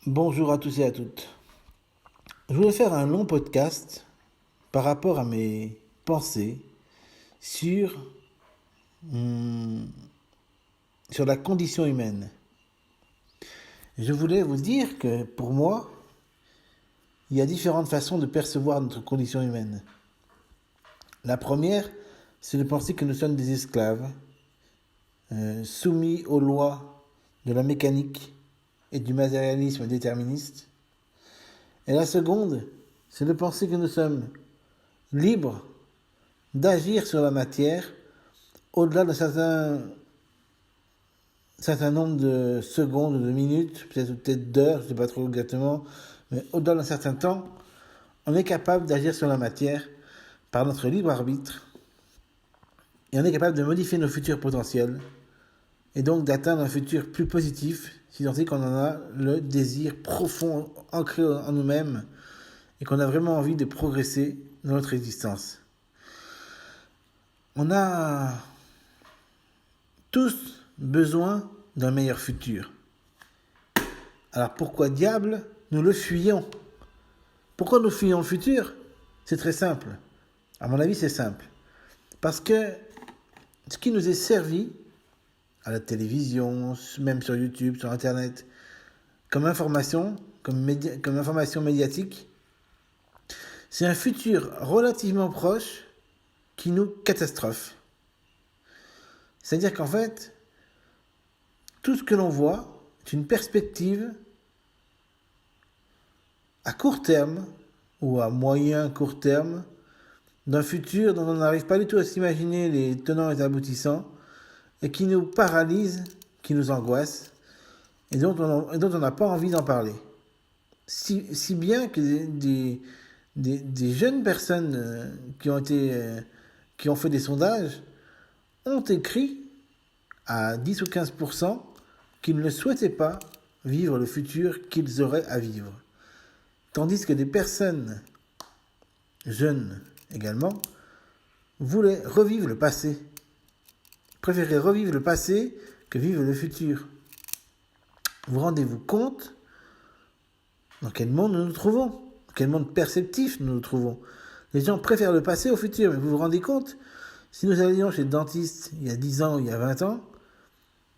Bonjour à tous et à toutes. Je voulais faire un long podcast par rapport à mes pensées sur, hum, sur la condition humaine. Je voulais vous dire que pour moi, il y a différentes façons de percevoir notre condition humaine. La première, c'est de penser que nous sommes des esclaves, soumis aux lois de la mécanique et du matérialisme déterministe. Et la seconde, c'est de penser que nous sommes libres d'agir sur la matière au-delà d'un certain nombre de secondes, de minutes, peut-être d'heures, je ne sais pas trop exactement, mais au-delà d'un certain temps, on est capable d'agir sur la matière par notre libre arbitre et on est capable de modifier nos futurs potentiels et donc d'atteindre un futur plus positif si tant est qu'on en a le désir profond ancré en nous-mêmes et qu'on a vraiment envie de progresser dans notre existence. On a tous besoin d'un meilleur futur. Alors pourquoi diable nous le fuyons? Pourquoi nous fuyons le futur? C'est très simple. À mon avis, c'est simple. Parce que ce qui nous est servi à la télévision, même sur YouTube, sur Internet, comme information, comme information médiatique, c'est un futur relativement proche qui nous catastrophe. C'est-à-dire qu'en fait, tout ce que l'on voit est une perspective à court terme ou à moyen court terme d'un futur dont on n'arrive pas du tout à s'imaginer les tenants et les aboutissants et qui nous paralyse, qui nous angoisse et dont on n'a pas envie d'en parler. Si bien que des jeunes personnes qui ont fait des sondages ont écrit à 10 ou 15% qu'ils ne souhaitaient pas vivre le futur qu'ils auraient à vivre. Tandis que des personnes jeunes également voulaient revivre le passé, préféraient revivre le passé que vivre le futur. Vous rendez-vous compte dans quel monde nous nous trouvons, dans quel monde perceptif nous nous trouvons? Les gens préfèrent le passé au futur, mais vous vous rendez compte? Si nous allions chez le dentiste il y a 10 ans ou il y a 20 ans,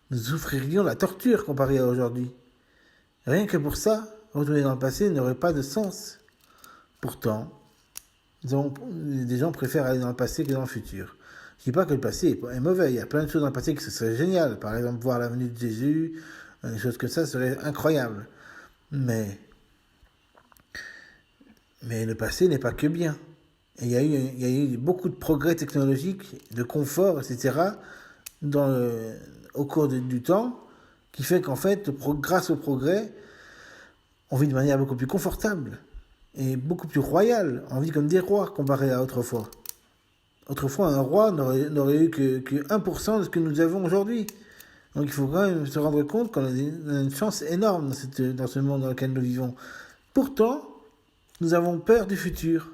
nous souffririons la torture comparée à aujourd'hui. Rien que pour ça, retourner dans le passé n'aurait pas de sens. Pourtant, des gens préfèrent aller dans le passé que dans le futur. Je ne dis pas que le passé est mauvais, il y a plein de choses dans le passé qui seraient géniales. Par exemple, voir la venue de Jésus, des choses comme ça serait incroyable. Mais le passé n'est pas que bien. Et il y a eu beaucoup de progrès technologiques, de confort, etc. Au cours du temps, qui fait qu'en fait, grâce au progrès, on vit de manière beaucoup plus confortable et beaucoup plus royale. On vit comme des rois comparé à autrefois. Autrefois, un roi n'aurait eu que 1% de ce que nous avons aujourd'hui. Donc il faut quand même se rendre compte qu'on a une chance énorme dans ce monde dans lequel nous vivons. Pourtant, nous avons peur du futur,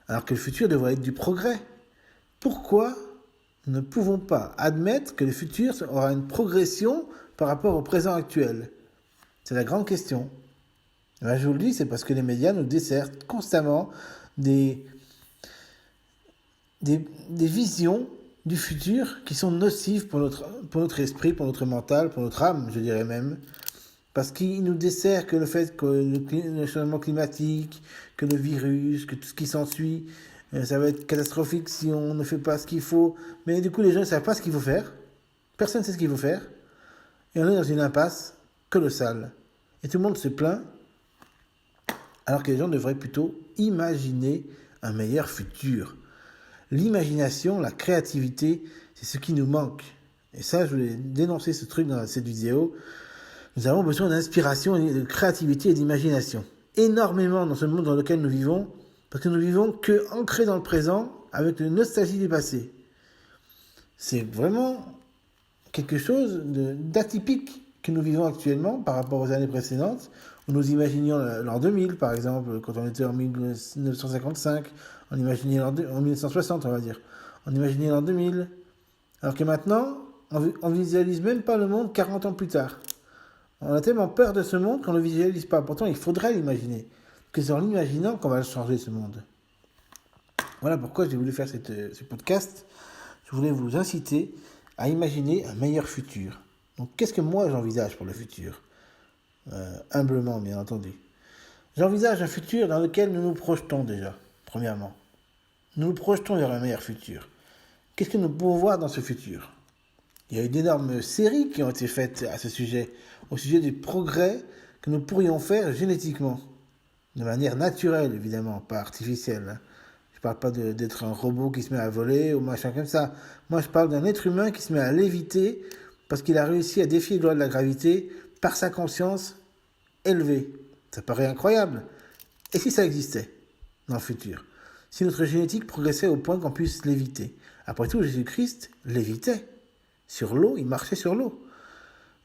alors que le futur devrait être du progrès. Pourquoi nous ne pouvons pas admettre que le futur aura une progression par rapport au présent actuel? C'est la grande question. Ben, je vous le dis, c'est parce que les médias nous desservent constamment des visions du futur qui sont nocives pour notre esprit, pour notre mental, pour notre âme, je dirais même. Parce qu'ils nous desservent que le fait que le changement climatique, que le virus, que tout ce qui s'ensuit, ça va être catastrophique si on ne fait pas ce qu'il faut. Mais du coup, les gens ne savent pas ce qu'il faut faire. Personne ne sait ce qu'il faut faire. Et on est dans une impasse colossale. Et tout le monde se plaint, alors que les gens devraient plutôt imaginer un meilleur futur. L'imagination, la créativité, c'est ce qui nous manque. Et ça, je voulais dénoncer ce truc dans cette vidéo. Nous avons besoin d'inspiration, de créativité et d'imagination. Énormément dans ce monde dans lequel nous vivons, parce que nous vivons que ancrés dans le présent, avec une nostalgie du passé. C'est vraiment quelque chose d'atypique que nous vivons actuellement par rapport aux années précédentes, où nous imaginions l'an 2000, par exemple, quand on était en 1955, on imaginait en 1960, on va dire. On imaginait l'an 2000. Alors que maintenant, on visualise même pas le monde 40 ans plus tard. On a tellement peur de ce monde qu'on ne le visualise pas. Pourtant, il faudrait l'imaginer. Parce que c'est en l'imaginant qu'on va le changer, ce monde. Voilà pourquoi j'ai voulu faire ce podcast. Je voulais vous inciter à imaginer un meilleur futur. Donc, qu'est-ce que moi j'envisage pour le futur ? Humblement, bien entendu. J'envisage un futur dans lequel nous nous projetons déjà, premièrement. Nous nous projetons vers un meilleur futur. Qu'est-ce que nous pouvons voir dans ce futur ? Il y a eu d'énormes séries qui ont été faites à ce sujet, au sujet du progrès que nous pourrions faire génétiquement, de manière naturelle évidemment, pas artificielle. Je ne parle pas d'être un robot qui se met à voler ou machin comme ça. Moi je parle d'un être humain qui se met à léviter parce qu'il a réussi à défier les lois de la gravité par sa conscience élevée. Ça paraît incroyable. Et si ça existait dans le futur ? Si notre génétique progressait au point qu'on puisse léviter. Après tout, Jésus-Christ lévitait. Sur l'eau, il marchait sur l'eau.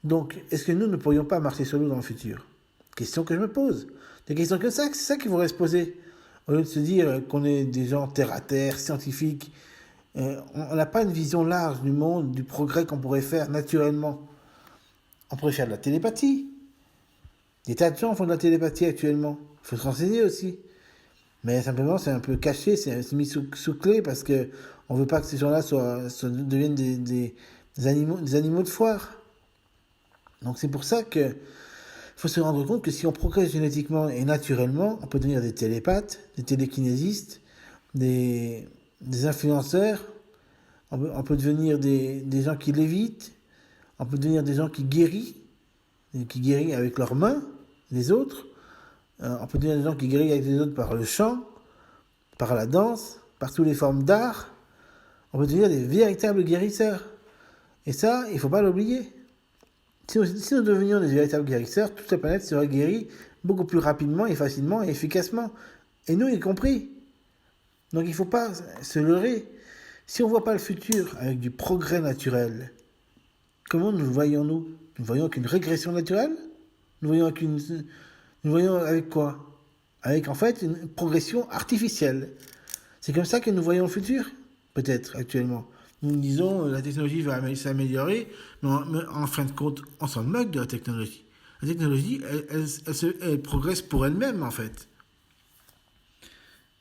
Donc, est-ce que nous ne pourrions pas marcher sur l'eau dans le futur ? Question que je me pose. Des questions comme ça, c'est ça qu'il faudrait se poser. Au lieu de se dire qu'on est des gens terre à terre, scientifiques, on n'a pas une vision large du monde, du progrès qu'on pourrait faire naturellement. On pourrait faire de la télépathie. Des tas de gens font de la télépathie actuellement. Il faut se renseigner aussi. Mais simplement, c'est un peu caché, c'est mis sous clé parce que on veut pas que ces gens-là deviennent des animaux de foire. Donc c'est pour ça que faut se rendre compte que si on progresse génétiquement et naturellement, on peut devenir des télépathes, des télékinésistes, des influenceurs, on peut devenir des gens qui lévitent, on peut devenir des gens qui guérissent avec leurs mains les autres, on peut devenir des gens qui guérissent avec les autres par le chant, par la danse, par toutes les formes d'art. On peut devenir des véritables guérisseurs. Et ça, il ne faut pas l'oublier. Si nous devenions des véritables guérisseurs, toute la planète serait guérie beaucoup plus rapidement et facilement et efficacement. Et nous y compris. Donc il ne faut pas se leurrer. Si on ne voit pas le futur avec du progrès naturel, comment nous voyons-nous ? Nous voyons qu'une régression naturelle ? Nous voyons avec quoi ? Avec en fait une progression artificielle. C'est comme ça que nous voyons le futur ? Peut-être actuellement. Nous disons la technologie va s'améliorer, mais en fin de compte, on s'en moque de la technologie. La technologie, elle progresse pour elle-même, en fait.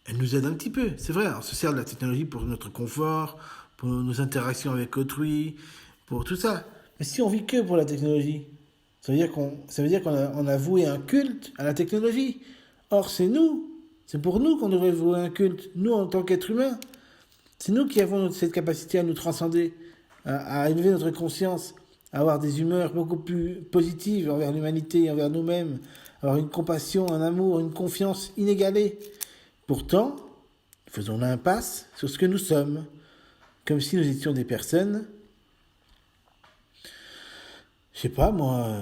Elle nous aide un petit peu, c'est vrai. On se sert de la technologie pour notre confort, pour nos interactions avec autrui, pour tout ça. Mais si on vit que pour la technologie, ça veut dire qu'on a voué un culte à la technologie. Or, c'est pour nous qu'on devrait vouer un culte, nous en tant qu'êtres humains. C'est nous qui avons cette capacité à nous transcender, à élever notre conscience, à avoir des humeurs beaucoup plus positives envers l'humanité, envers nous-mêmes, avoir une compassion, un amour, une confiance inégalée. Pourtant, faisons l'impasse sur ce que nous sommes, comme si nous étions des personnes, je sais pas moi,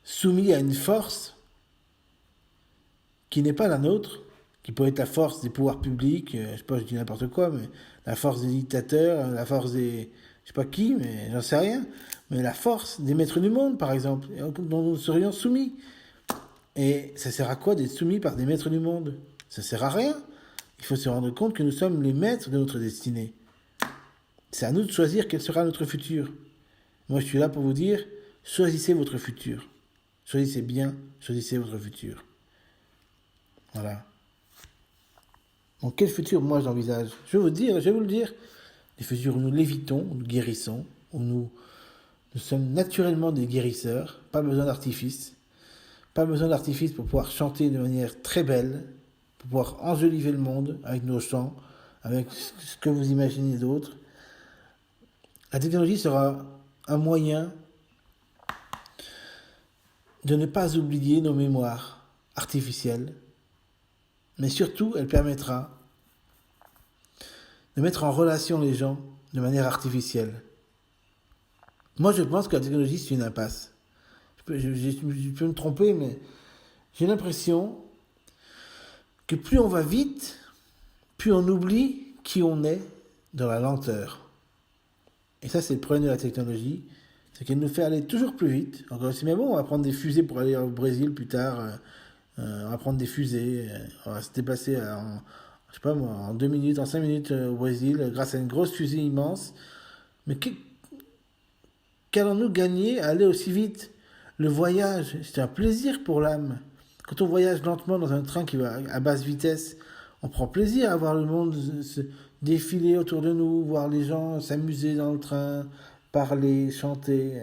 soumis à une force qui n'est pas la nôtre, qui peut être la force des pouvoirs publics, je sais pas, je dis n'importe quoi, mais la force des dictateurs, la force des, je sais pas qui, mais j'en sais rien, mais la force des maîtres du monde, par exemple, dont nous serions soumis. Et ça sert à quoi d'être soumis par des maîtres du monde ? Ça sert à rien. Il faut se rendre compte que nous sommes les maîtres de notre destinée. C'est à nous de choisir quel sera notre futur. Moi, je suis là pour vous dire, choisissez votre futur. Choisissez bien, choisissez votre futur. Voilà. Donc, quel futur, moi, j'envisage ? Je vais vous le dire. Les futurs où nous lévitons, où nous guérissons, où nous sommes naturellement des guérisseurs, pas besoin d'artifice. Pas besoin d'artifice pour pouvoir chanter de manière très belle, pour pouvoir enjoliver le monde avec nos chants, avec ce que vous imaginez d'autre. La technologie sera un moyen de ne pas oublier nos mémoires artificielles, mais surtout, elle permettra de mettre en relation les gens de manière artificielle. Moi, je pense que la technologie, c'est une impasse. Je peux me tromper, mais j'ai l'impression que plus on va vite, plus on oublie qui on est dans la lenteur. Et ça, c'est le problème de la technologie, c'est qu'elle nous fait aller toujours plus vite. Encore aussi, mais bon, on va prendre des fusées pour aller au Brésil plus tard. On va prendre des fusées, on va se déplacer en 2 minutes, en 5 minutes au Brésil, grâce à une grosse fusée immense. Mais qu'allons-nous gagner à aller aussi vite ? Le voyage, c'est un plaisir pour l'âme. Quand on voyage lentement dans un train qui va à basse vitesse, on prend plaisir à voir le monde se défiler autour de nous, voir les gens s'amuser dans le train, parler, chanter.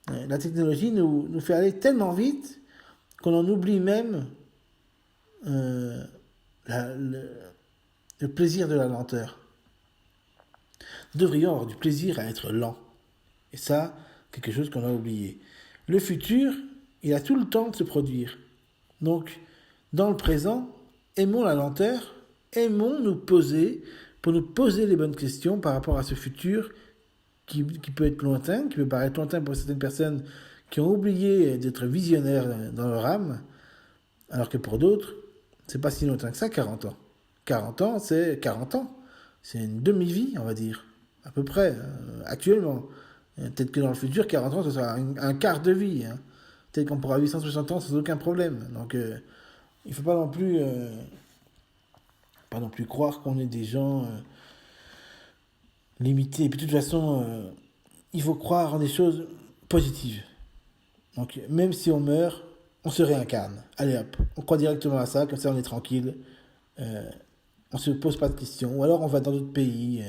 La technologie nous fait aller tellement vite qu'on en oublie même euh, le plaisir de la lenteur. Nous devrions avoir du plaisir à être lent. Et ça, quelque chose qu'on a oublié. Le futur, il a tout le temps de se produire. Donc, dans le présent, aimons la lenteur, aimons nous poser pour nous poser les bonnes questions par rapport à ce futur qui peut être lointain, qui peut paraître lointain pour certaines personnes qui ont oublié d'être visionnaires dans leur âme, alors que pour d'autres, c'est pas si lointain que ça, 40 ans. 40 ans, c'est 40 ans. C'est une demi-vie, on va dire, à peu près, actuellement. Peut-être que dans le futur, 40 ans, ce sera un quart de vie. Hein. Peut-être qu'on pourra vivre 160 ans sans aucun problème. Donc, il ne faut pas non plus croire qu'on est des gens limités. Et puis, de toute façon, il faut croire en des choses positives. Donc, même si on meurt, on se réincarne. Allez hop, on croit directement à ça, comme ça on est tranquille. On ne se pose pas de questions. Ou alors on va dans d'autres pays,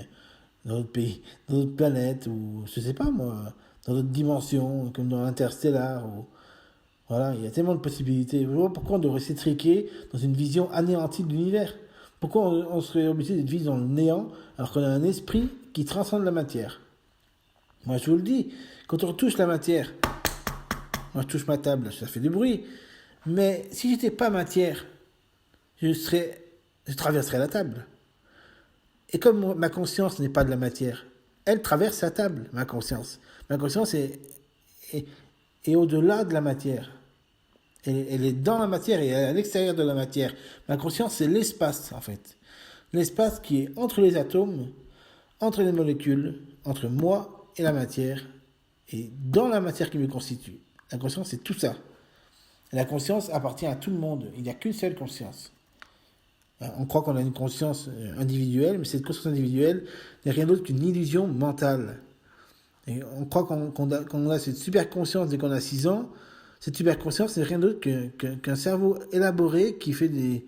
dans d'autres planètes, ou je sais pas moi, dans d'autres dimensions, comme dans l'Interstellar. Voilà, il y a tellement de possibilités. Pourquoi on devrait s'étriquer dans une vision anéantie de l'univers? Pourquoi on serait obligé de vivre dans le néant alors qu'on a un esprit qui transcende la matière? Moi je vous le dis, quand on touche la matière, moi je touche ma table, ça fait du bruit, mais si j'étais pas matière, je traverserais la table. Et comme ma conscience n'est pas de la matière, elle traverse la table, ma conscience. Ma conscience est au-delà de la matière. Elle est dans la matière et à l'extérieur de la matière. Ma conscience, c'est l'espace, en fait. L'espace qui est entre les atomes, entre les molécules, entre moi et la matière, et dans la matière qui me constitue. La conscience, c'est tout ça. Et la conscience appartient à tout le monde. Il n'y a qu'une seule conscience. On croit qu'on a une conscience individuelle, mais cette conscience individuelle n'est rien d'autre qu'une illusion mentale. Et on croit qu'on a cette super conscience dès qu'on a 6 ans. Cette super conscience n'est rien d'autre qu'un cerveau élaboré qui fait des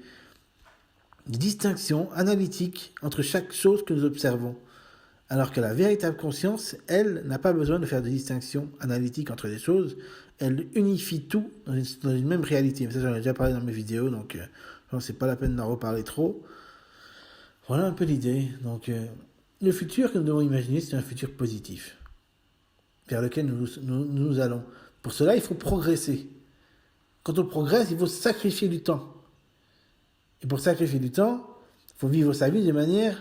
distinctions analytiques entre chaque chose que nous observons. Alors que la véritable conscience, elle, n'a pas besoin de faire de distinctions analytiques entre les choses. Elle unifie tout dans une même réalité. Mais ça, j'en ai déjà parlé dans mes vidéos, donc c'est pas la peine d'en reparler trop. Voilà un peu l'idée. Donc, le futur que nous devons imaginer, c'est un futur positif, vers lequel nous allons. Pour cela, il faut progresser. Quand on progresse, il faut sacrifier du temps. Et pour sacrifier du temps, il faut vivre sa vie de manière,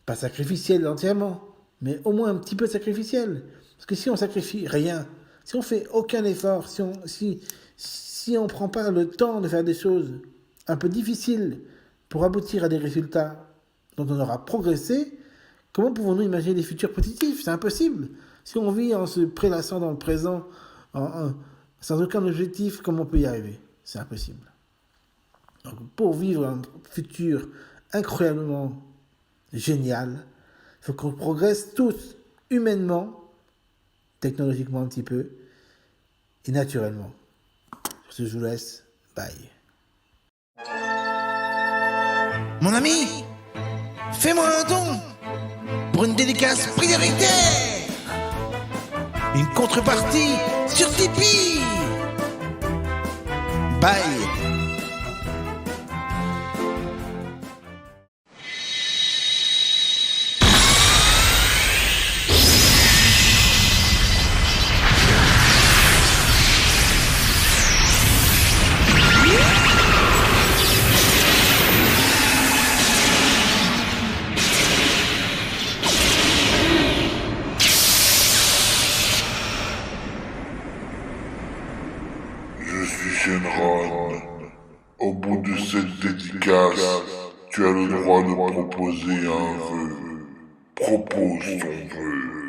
pas sacrificielle entièrement, mais au moins un petit peu sacrificielle. Parce que si on sacrifie rien, si on fait aucun effort, si on prend pas le temps de faire des choses un peu difficiles pour aboutir à des résultats dont on aura progressé, comment pouvons-nous imaginer des futurs positifs? C'est impossible. Si on vit en se prélassant dans le présent, sans aucun objectif, comment on peut y arriver? C'est impossible. Donc, pour vivre un futur incroyablement génial, il faut qu'on progresse tous, humainement, technologiquement un petit peu, et naturellement. Sur ce, je vous laisse. Bye. Mon ami, fais-moi un don pour une dédicace prioritaire. Une contrepartie sur Tipeee. Bye. Je suis Shenron. Au bout de cette dédicace, tu as le droit de proposer un vœu. Propose ton vœu.